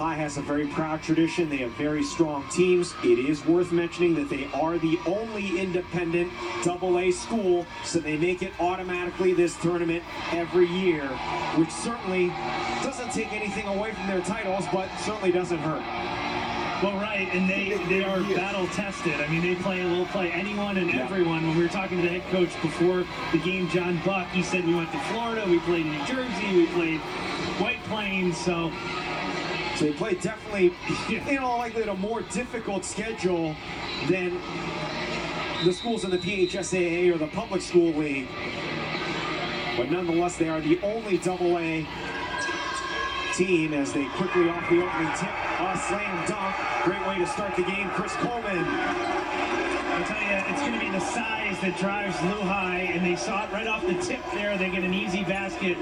Luhi has a very proud tradition. They have very strong teams. It is worth mentioning that they are the only independent AA school, so they make it automatically this tournament every year, which certainly doesn't take anything away from their titles, but certainly doesn't hurt. Well, right, and they are battle tested. I mean, will play anyone and everyone. When we were talking to the head coach before the game, John Buck, he said we went to Florida, we played in New Jersey, we played White Plains, so they play definitely, in all likelihood, a more difficult schedule than the schools in the PHSAA or the Public School League. But nonetheless, they are the only AA team as they quickly off the opening tip. A slam dunk. Great way to start the game. Chris Coleman. I'll tell you, it's going to be the size that drives Luhi, and they saw it right off the tip there. They get an easy basket.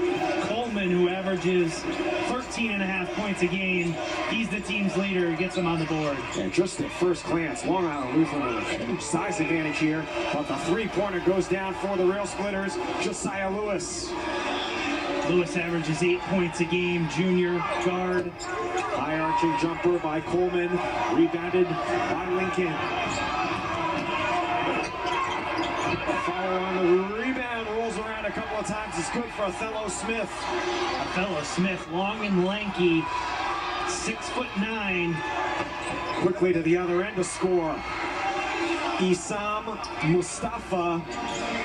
Coleman, who averages 13.5 points a game, he's the team's leader, gets them on the board. And just at first glance, Long Island Lutheran with a huge size advantage here, but the three-pointer goes down for the Rail Splitters. Josiah Lewis. Lewis averages 8 points a game, junior guard. High arching jumper by Coleman, rebounded by Lincoln. Follow on the rebound, rolls around a couple of times. It's good for Othello Smith. Othello Smith, long and lanky, 6'9". Quickly to the other end to score. Isam Mustafa,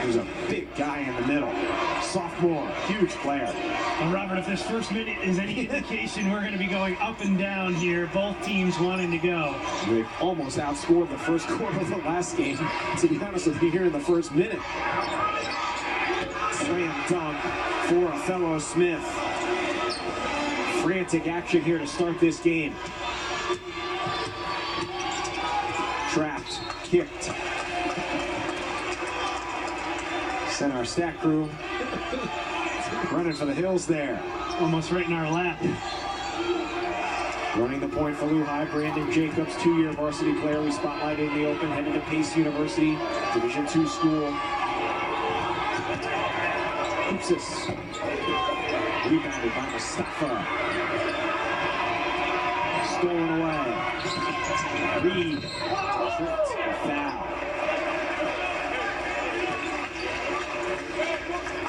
who's a big guy in the middle. Sophomore, huge player. Well, Robert, if this first minute is any indication, we're going to be going up and down here, both teams wanting to go. They've almost outscored the first quarter of the last game, to be honest with you, here in the first minute. Slam dunk for Othello Smith. Frantic action here to start this game. Trapped, kicked. Sent our stat crew running for the hills there. Almost right in our lap. Running the point for Luhi, Brandon Jacobs, 2-year varsity player we spotlighted in the open, headed to Pace University, Division II school. Oopsis. Rebounded by Mustafa. Stolen away. Reed. Tripped. Foul.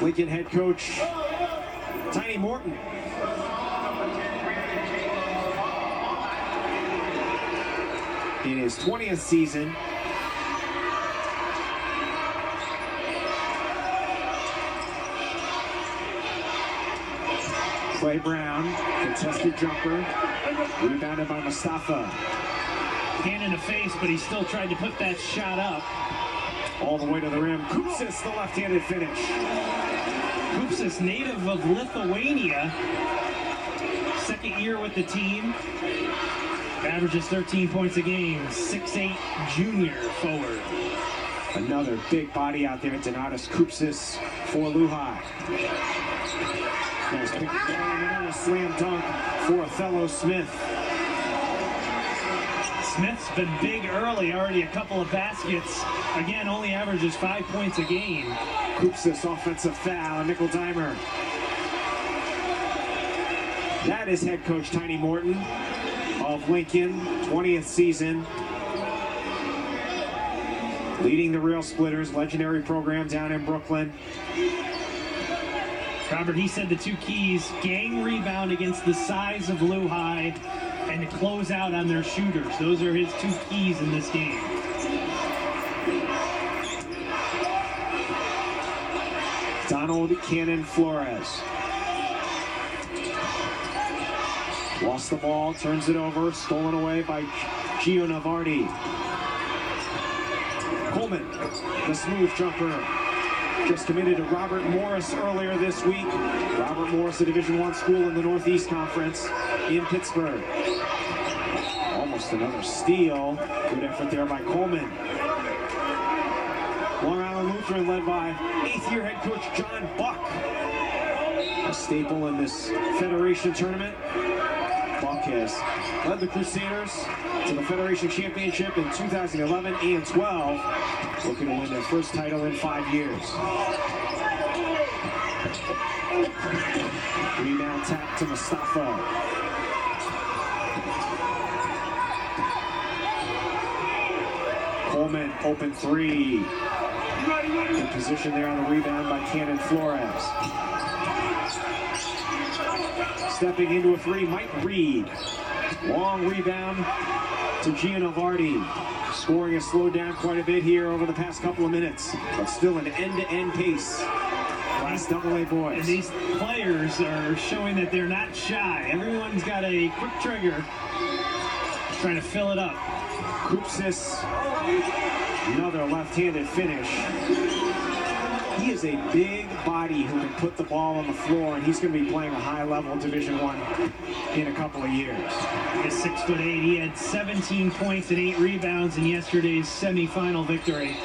Lincoln head coach Tiny Morton. In his 20th season, Clay Brown, contested jumper, rebounded by Mustafa. Hand in the face, but he still tried to put that shot up. All the way to the rim. Kupsis, the left-handed finish. Kupsis, native of Lithuania. Second year with the team. Averages 13 points a game. 6'8" junior forward. Another big body out there. Donatas Kupsis for Luhi. Nice pick and a slam dunk for Othello Smith. Smith's been big early, already a couple of baskets. Again, only averages 5 points a game. Kupsis offensive foul, nickel dimer. That is head coach Tiny Morton of Lincoln, 20th season. Leading the Rail Splitters, legendary program down in Brooklyn. Robert, he said the two keys, gang rebound against the size of Luhi, and to close out on their shooters. Those are his two keys in this game. Donald Cannon Flores. Lost the ball, turns it over, stolen away by Gio Navardi. Coleman, the smooth jumper. Just committed to Robert Morris earlier this week. Robert Morris, a Division I school in the Northeast Conference in Pittsburgh. Almost another steal. Good effort there by Coleman. Long Island Lutheran led by 8th-year head coach John Buck. A staple in this Federation tournament. Buck has led the Crusaders to the Federation Championship in 2011 and 12. Looking to win their first title in 5 years. Rebound tap to Mustafa. Coleman, open three. Good position there on the rebound by Cannon Flores. Stepping into a three, Mike Reed. Long rebound to Giannovardi. Scoring has slowed down quite a bit here over the past couple of minutes, but still an end-to-end pace. Last AA boys. And these players are showing that they're not shy. Everyone's got a quick trigger, trying to fill it up. Kupsis, another left-handed finish. He is a big body who can put the ball on the floor, and he's going to be playing a high-level Division I in a couple of years. He's 6'8". He had 17 points and 8 rebounds in yesterday's semifinal victory.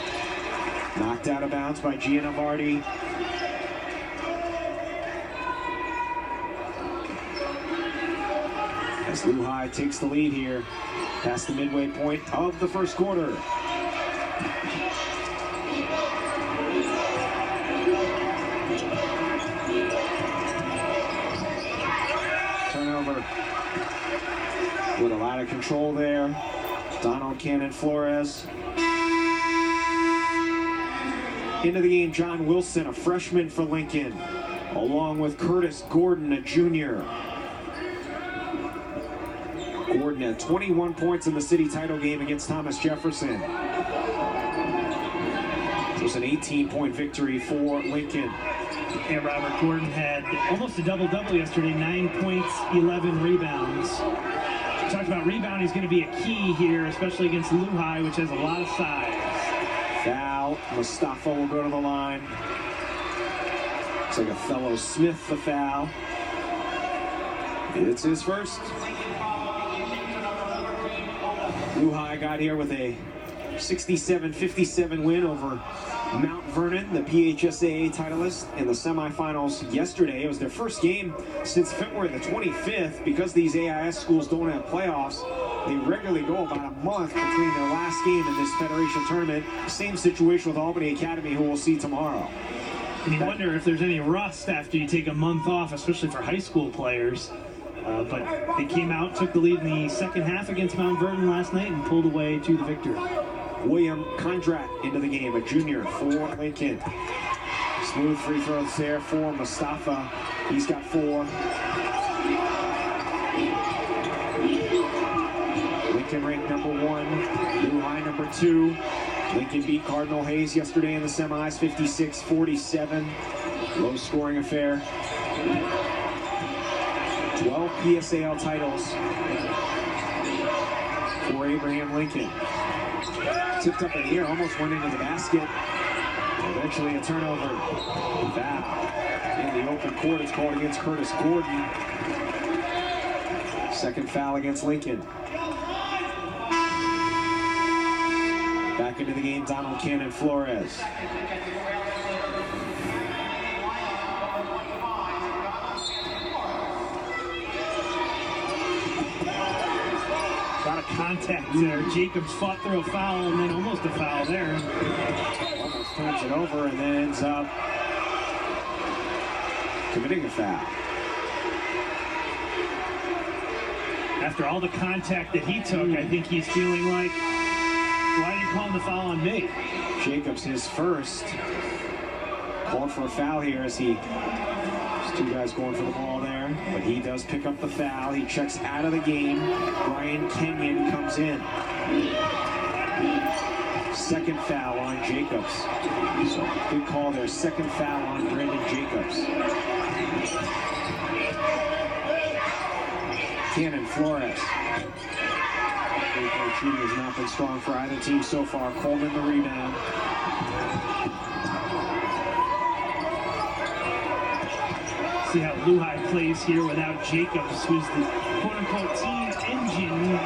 Knocked out of bounds by Giannovardi. As Luhi takes the lead here past the midway point of the first quarter. Turnover with a lot of control there. Donald Cannon Flores. Into the game, John Wilson, a freshman for Lincoln, along with Curtis Gordon, a junior. Gordon had 21 points in the city title game against Thomas Jefferson. It was an 18-point victory for Lincoln. And Robert Gordon had almost a double-double yesterday, 9 points, 11 rebounds. We talked about rebounding is going to be a key here, especially against Luhi, which has a lot of size. Foul. Mustafa will go to the line. Looks like a fellow Smith, the foul. It's his first. Luhi got here with a 67-57 win over Mount Vernon, the PHSAA titleist, in the semifinals yesterday. It was their first game since February the 25th. Because these AIS schools don't have playoffs, they regularly go about a month between their last game and this Federation tournament. Same situation with Albany Academy, who we'll see tomorrow. And you wonder if there's any rust after you take a month off, especially for high school players. But they came out, took the lead in the second half against Mount Vernon last night and pulled away to the victory. William Kondrat into the game, a junior for Lincoln. Smooth free throws there for Mustafa. He's got 4. Lincoln ranked number 1, Luhi number 2. Lincoln beat Cardinal Hayes yesterday in the semis, 56-47. Low scoring affair. 12 PSAL titles for Abraham Lincoln. Tipped up in here, almost went into the basket. Eventually a turnover. Foul in the open court. It's called against Curtis Gordon. Second foul against Lincoln. Back into the game, Donald Cannon Flores. A lot of contact there. Jacobs fought through a foul and then almost a foul there. Almost turns it over and then ends up committing a foul. After all the contact that he took, I think he's feeling like, why did you call him the foul on me? Jacobs, his first. Called for a foul here as there's 2 guys going for the ball there, but he does pick up the foul. He checks out of the game. Brian Kenyon comes in. Second foul on Jacobs. So good call there. Second foul on Brandon Jacobs. Cannon Flores. Shooting has not been strong for either team so far. Coleman the rebound. See how Luhi plays here without Jacobs, who's the quote-unquote team engine.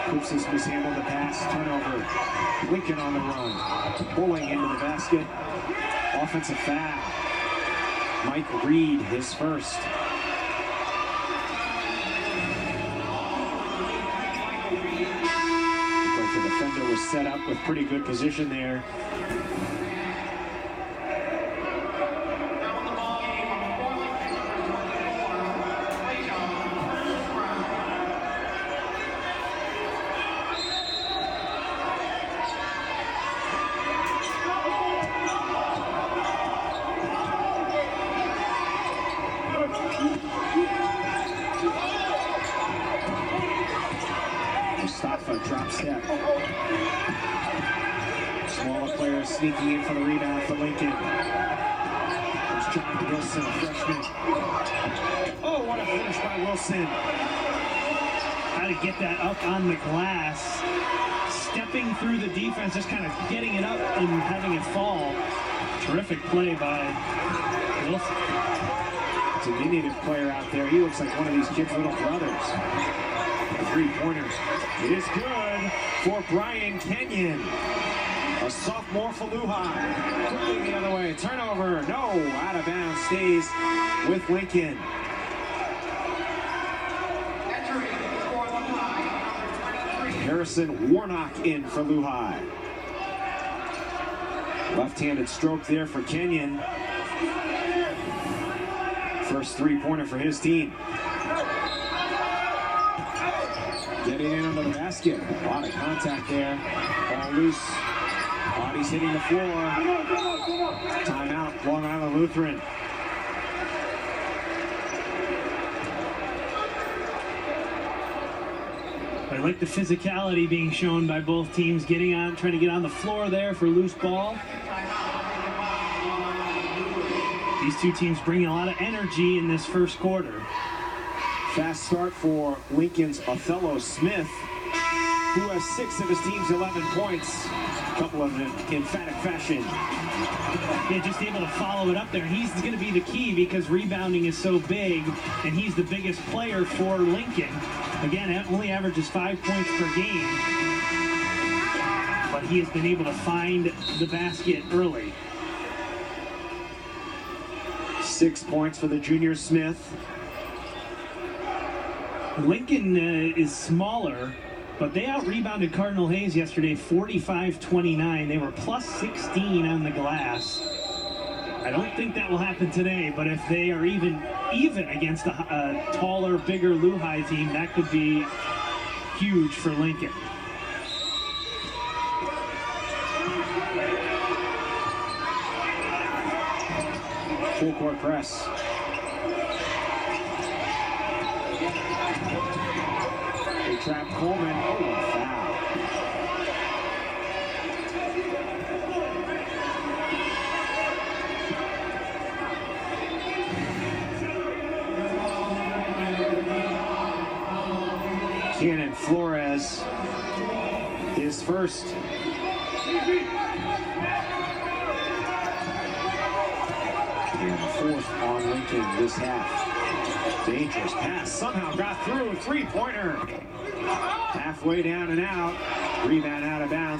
Kupsis mishandled the pass. Turnover. Lincoln on the run. Pulling into the basket. Offensive foul. Mike Reed, his first. Looked like the defender was set up with pretty good position there. drop step. Smaller players sneaking in for the rebound for Lincoln. There's John Wilson, a freshman. Oh, what a finish by Wilson. How to get that up on the glass. Stepping through the defense, just kind of getting it up and having it fall. Terrific play by Wilson. It's a diminutive player out there. He looks like one of these kids' little brothers. A three-pointer. It is good for Brian Kenyon. A sophomore for Luhi. Quickly the other way. Turnover. No. Out of bounds. Stays with Lincoln. Harrison Warnock in for Luhi. Left-handed stroke there for Kenyon. First three-pointer for his team. Getting in under the basket. A lot of contact there. Ball loose. Bodies hitting the floor. Timeout, Long Island Lutheran. I like the physicality being shown by both teams, trying to get on the floor there for loose ball. These two teams bringing a lot of energy in this first quarter. Fast start for Lincoln's Othello Smith, who has 6 of his team's 11 points. A couple of them in emphatic fashion. Yeah, just able to follow it up there. He's going to be the key because rebounding is so big, and he's the biggest player for Lincoln. Again, only averages 5 points per game, but he has been able to find the basket early. 6 points for the junior Smith. Lincoln is smaller, but they out-rebounded Cardinal Hayes yesterday 45-29. They were plus 16 on the glass. I don't think that will happen today, but if they are even against a taller, bigger Luhi team, that could be huge for Lincoln. Full court press. They trap Coleman. Oh, a foul. Cannon Flores, his first. And fourth on Lincoln this half. Dangerous pass, somehow got through. Three-pointer. Halfway down and out. Rebound out of bounds.